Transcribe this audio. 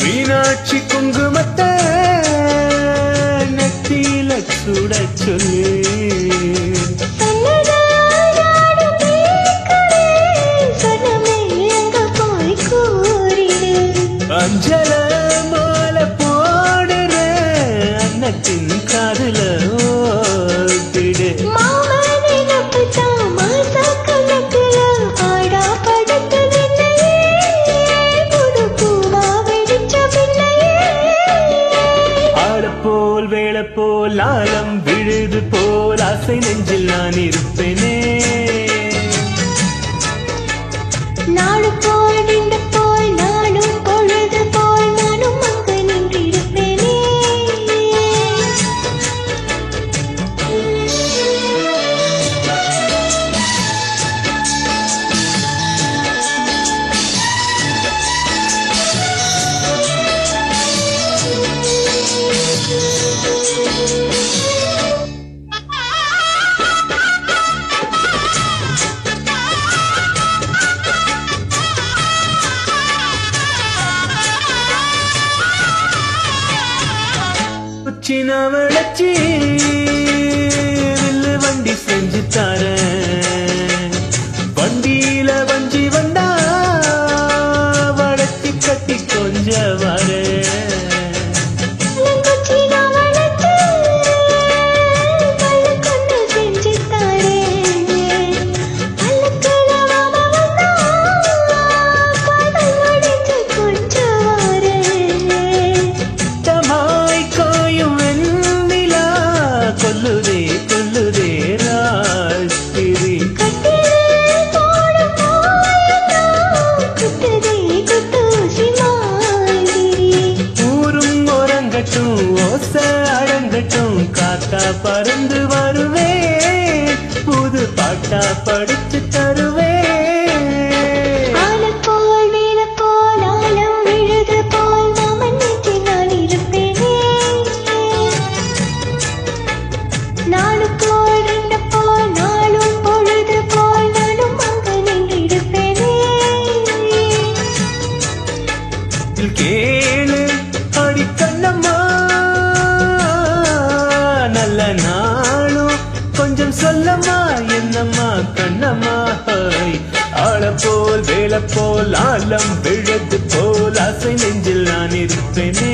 மீனாட்சி குங்குமத்தை நெத்தியில சுட சொல்லு அஞ்சல மாலை போடுற அன்னத்தின் காதுல ஓட்டிடு போல் ஆலம் விழுது போல் ஆசை நெஞ்சில் நான் இருப்பேனே நாடு போல் விண்டு போல் நானும் பொழுது போல் நானும் அங்கு நின்றிருப்பேனே சின்ன வளர்ச்சி வில்லு வண்டி செஞ்சு தர வண்டியில வஞ்சி வந்தா வளர்ச்சி கட்டி கொஞ்ச வர காத்தா பறந்து வருவே புது பாட்டா படிச்சு தருவே போல் வீர போல் ஆலம் விழுது போல் மாமன் நெஞ்சில் நான் இருப்பேனே நாடு போல் ரெண்டு போல் நாளும் பொழுது போல் நானும் அங்கு நின்றிருப்பேனே கேளு அடி கண்ணம்மா நல்ல நாளும் கொஞ்சம் சொல்லம்மா என்னம்மா கண்ணம்மா ஆள போல் வேலை போல் ஆலம் விழுது போல் ஆசை நெஞ்சில் நான் இருப்பேனே